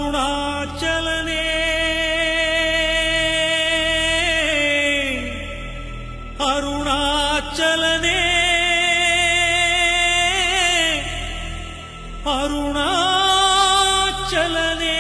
அருணாச்சலனே அருணாச்சலனே அருணாச்சலனே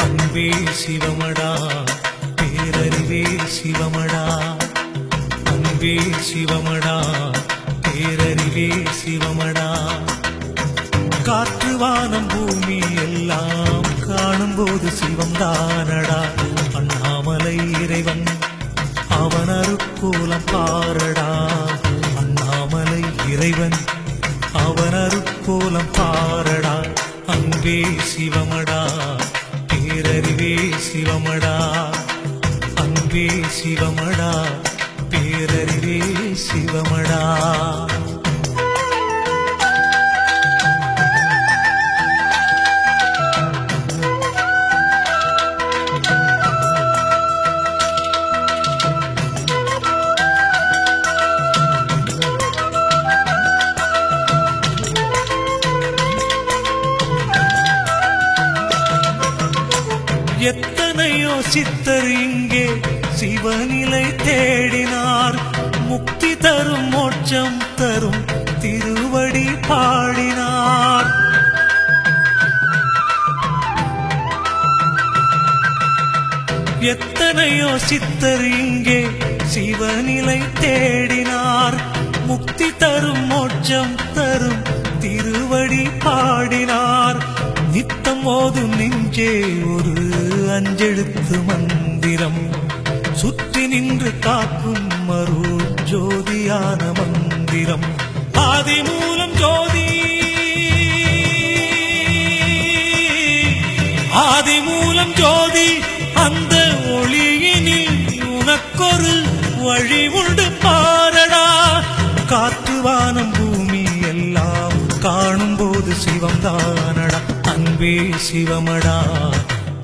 அன்பே சிவமடா பேரறிவே சிவமடா அன்பே சிவமடா பேரறிவே சிவமடா காற்று வானம் பூமி எல்லாம் காணும்போது சிவம் தானடா அண்ணாமலை இறைவன் அவன் அருக்கோலம் பாரடா அண்ணாமலை இறைவன் அவன் அருக்கோலம் பாரடா அன்பே சிவமடா பேரறிவே சிவமடா அன்பே சிவமடா பேரறிவே சிவமடா எத்தனையோ சித்தர் இங்கே சிவநிலை தேடினார் முக்தி தரும் மோட்சம் தரும் திருவடி பாடினார் எத்தனையோ சித்தர் இங்கே சிவநிலை தேடினார் முக்தி தரும் மோட்சம் தரும் திருவடி பாடினார் நித்தம் ஓதும் நெஞ்சே ஒரு அஞ்செழுத்து மந்திரம் சுற்றி நின்று காக்கும் அருள் ஜோதியான மந்திரம் ஆதி மூலம் ஜோதி ஆதி மூலம் ஜோதி அந்த ஒளியினில் உனக்கொரு வழி உண்டு பாரடா காற்று வானம் பூமி எல்லாம் காணும்போது சிவம் தானடா அன்பே சிவமடா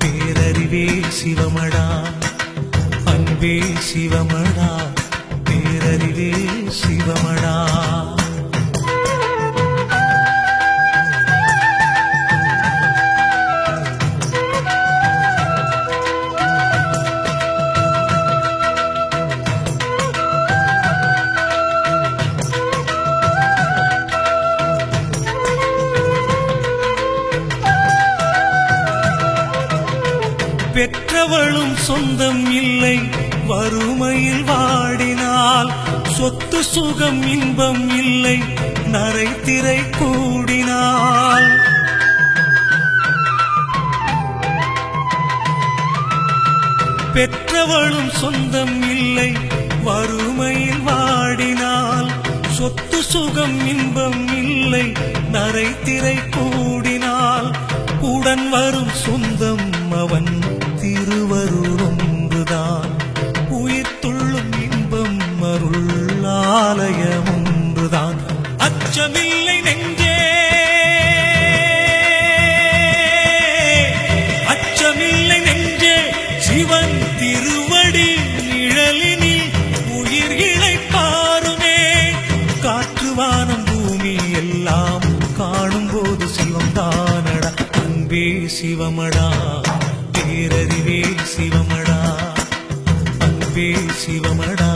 பேரறிவே சிவமடா அன்பே சிவமடா பேரறிவே சிவமடா பெற்றவளும் சொந்தம் இல்லை வறுமையில் வாடினால் சொத்து சுகம் இன்பம் இல்லை நரை திரை கூடினால் பெற்றவளும் சொந்தம் இல்லை வறுமையில் வாடினால் சொத்து சுகம் இன்பம் இல்லை நரை திரை கூடினால் உடன் வரும் சொந்தம் அவன் திருவருள் ஒன்றுதான் உயிர் துள்ளும் இன்பம் அருள் ஆலயம் ஒன்றுதான் அச்சமில்லை நெஞ்சே அச்சமில்லை நெஞ்சே சிவன் திருவடி நிழலினில் உயிர் இளைப்பாருமே காற்று வானம் பூமி எல்லாம் காணும்போது சிவம் தானடா அன்பே சிவமடா பேரறிவே சிவமடா அன்பே சிவமடா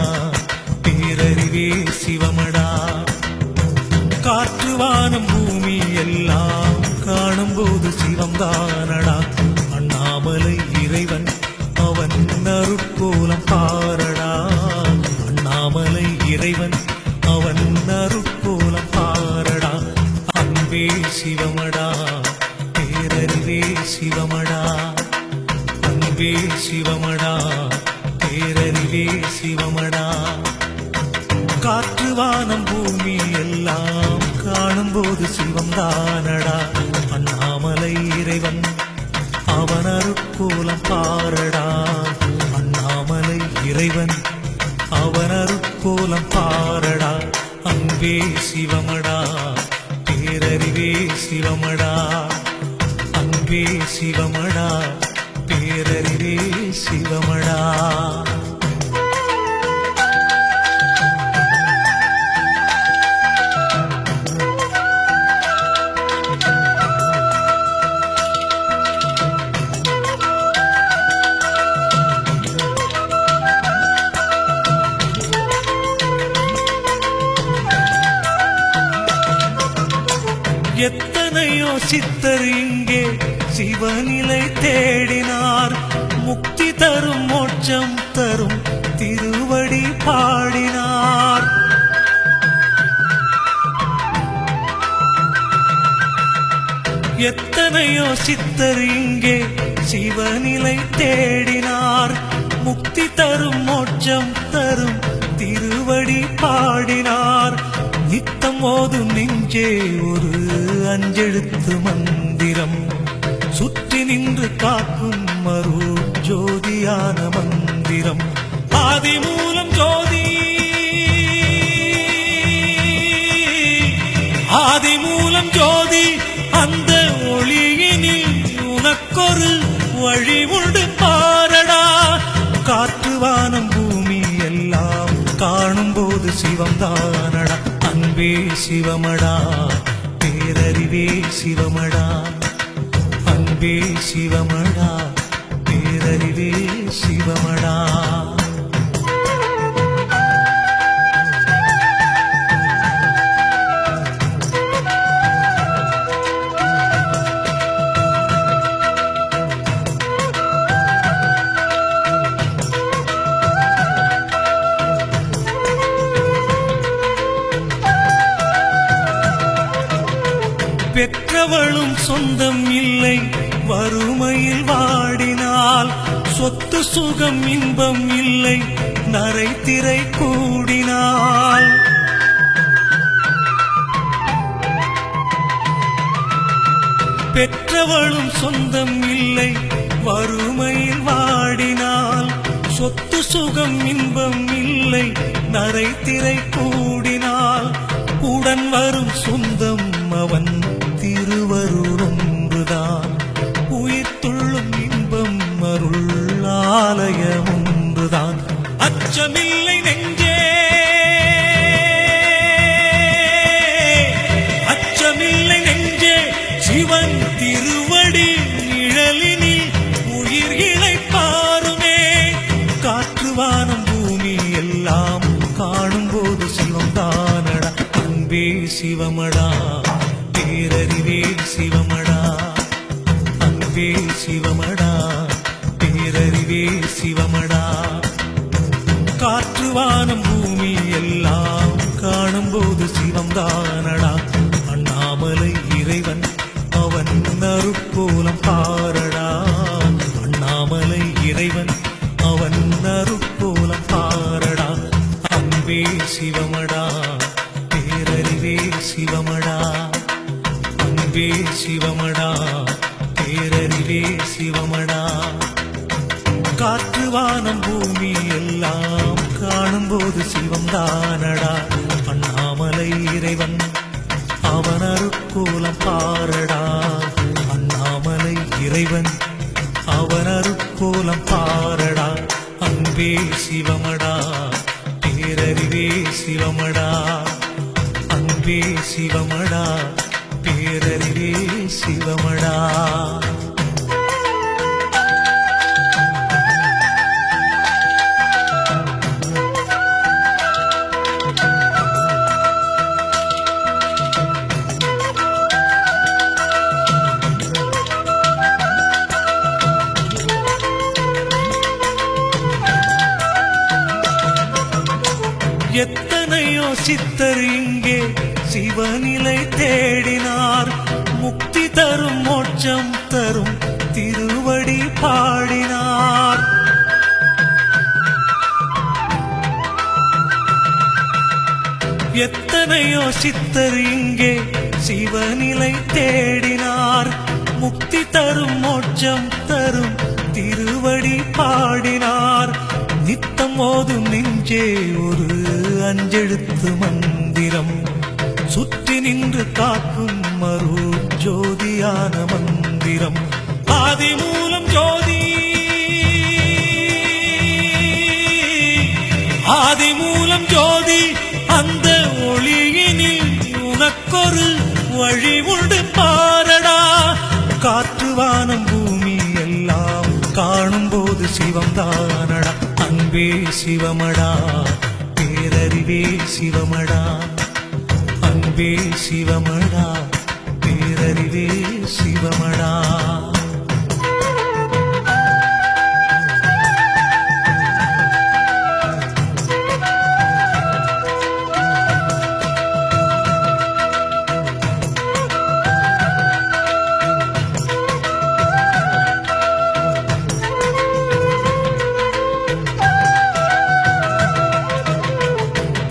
பேரறிவே சிவமடா காற்று வானம் பூமி எல்லாம் காணும்போது சிவம் தானடா அண்ணாமலை இறைவன் அவன் அருட்கோலம் பாரடா அண்ணாமலை இறைவன் அவன் அருட்கோலம் பாரடா அன்பே சிவமடா பேரறிவே சிவமடா அன்பே சிவமடா பேரறிவே சிவமடா காற்று வானம் பூமி எல்லாம் காணும்போது சிவம் தானடா அண்ணாமலை இறைவன் அவன் அருட்கோலம் பாரடா அண்ணாமலை இறைவன் அவன் அருட்கோலம் பாரடா அன்பே சிவமடா பேரறிவே சிவமடா அன்பே சிவமடா பேரறிவே சிவமடா. எத்தனையோ சித்தர் இங்கே சிவநிலை தேடினார், முக்தி தரும் மோட்சம் தரும் திருவடி பாடினார். எத்தனையோ சித்தர் இங்கே சிவநிலை தேடினார், முக்தி தரும் மோட்சம் தரும் திருவடி பாடினார். நித்தம் ஓதும் நெஞ்சே ஒரு அஞ்செழுத்து மந்திரம், சுற்றி நின்று காக்கும் மருள் ஜோதியான மந்திரம். ஆதி மூலம் ஜோதி ஆதி மூலம் ஜோதி, அந்த ஒளியினில் உனக்கொரு வழி உண்டு பாரடா. காற்று வானம் பூமி எல்லாம் காணும் போது சிவம் தானடா. அன்பே சிவமடா பேரறிவே சிவமடா அன்பே சிவமடா பேரறிவே சிவமடா. பெற்றவளும் சொந்தம் இல்லை வறுமையில் வாடினால், சொத்து சுகம் இன்பம் இல்லை நரை திரை கூடினால். பெற்றவளும் சொந்தம் இல்லை வறுமையில் வாடினால், சொத்து சுகம் இன்பம் இல்லை நரை திரை கூடினால். உடன் வரும் சொந்தம் அவன் திருவருள் ஒன்றுதான், உயிர் துள்ளும் இன்பம் அருள் ஆலயம் ஒன்றுதான். அச்சமில்லை நெஞ்சே அச்சமில்லை நெஞ்சே, சிவன் திருவடி நிழலினில் உயிர் இளைப்பாருமே. காற்று வானம் பூமி எல்லாம் காணும் போது சிவம் தானடா. அன்பே சிவமடா பேரறிவே சிவமடா அன்பே சிவமடா பேரறிவே சிவமடா. காற்று வானம் பூமி எல்லாம் காணும் போது சிவம் தானடா. அண்ணாமலை இறைவன் அவன் அருட்கோலம் பாரடா. அண்ணாமலை இறைவன் அவன் அருட்கோலம் பாரடா. அன்பே சிவமடா பேரறிவே சிவமடா அன்பே சிவமடா பேரறிவே சிவமடா. காற்று வானம் பூமி எல்லாம் காணும் போது சிவம் தானடா. அண்ணாமலை இறைவன் அவன் அருட்கோலம் பாரடா. அண்ணாமலை இறைவன் அவன் அருட்கோலம் பாரடா. அன்பே சிவமடா பேரறிவே சிவமடா அன்பே சிவமடா பேரறிவே சிவமடா. எத்தனையோ சித்தர் இங்கே சிவநிலை தேடினார், முக்தி தரும் மோட்சம் தரும் திருவடி பாடினார். எத்தனையோ சித்தர் இங்கே சிவநிலை தேடினார், முக்தி தரும் மோட்சம் தரும் திருவடி பாடினார். நித்தம் ஓதும் நெஞ்சே ஒரு அஞ்செழுத்து மந்திரம், சுற்றி நின்று காக்கும் அருள் ஜோதியான மந்திரம் ஆதி மூலம் ஜோதி ஆதி மூலம் ஜோதி அந்த ஒளியினில் உனக்கொரு வழி உண்டு பாரடா காற்று வானம் பூமி எல்லாம் காணும் போது சிவம் தானடா அன்பே சிவமடா பேரறிவே சிவமடா அன்பே சிவமடா பேரறிவே சிவமடா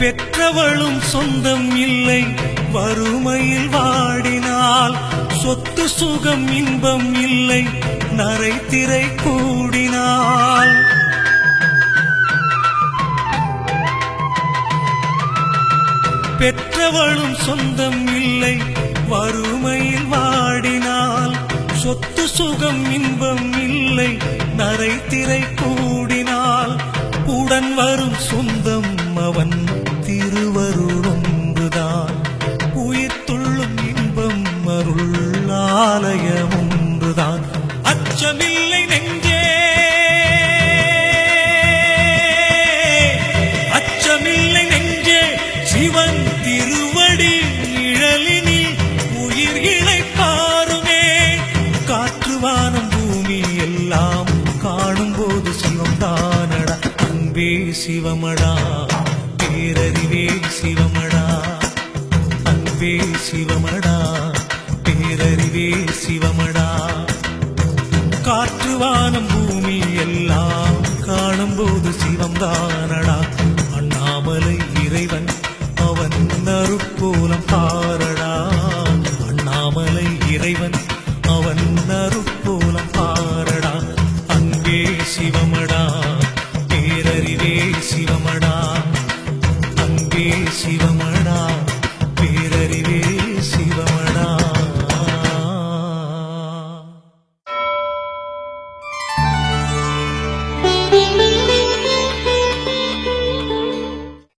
பெற்றவளும் சொந்தம் இல்லை வறுமையில் வாடினால் சொத்து சுகம் இன்பம் இல்லை நரைத்திரை கூடினால் பெற்றவளும் சொந்தம் இல்லை வறுமையில் வாடினால் சொத்து சுகம் இன்பம் இல்லை நரைத்திரை கூடினால் உடன் வரும் சொந்தம் அவன் திருவருளொன்றுதான் உயிர் துள்ளும் இன்பம் அருள் ஆலயம் ஒன்றுதான் அச்சமில்லை நெஞ்சே அச்சமில்லை நெஞ்சே சிவன் திருவடி நிழலினில் உயிர்களை பாருமே காற்று வானம் பூமி எல்லாம் காணும் போது சிவம் தானடா அன்பே சிவமடா பேரறிவே சிவமடா அன்பே சிவமடா பேரறிவே சிவமடா காற்று வானம் பூமி எல்லாம் காணும் போது சிவம் தானடா அண்ணாமலை இறைவன் அவன் அருட்கோலம் பாரடா அண்ணாமலை இறைவன் அவன் அருட்கோலம் பாரடா அன்பே சிவமடா பேரறிவே சிவமடா அன்பே சிவமடா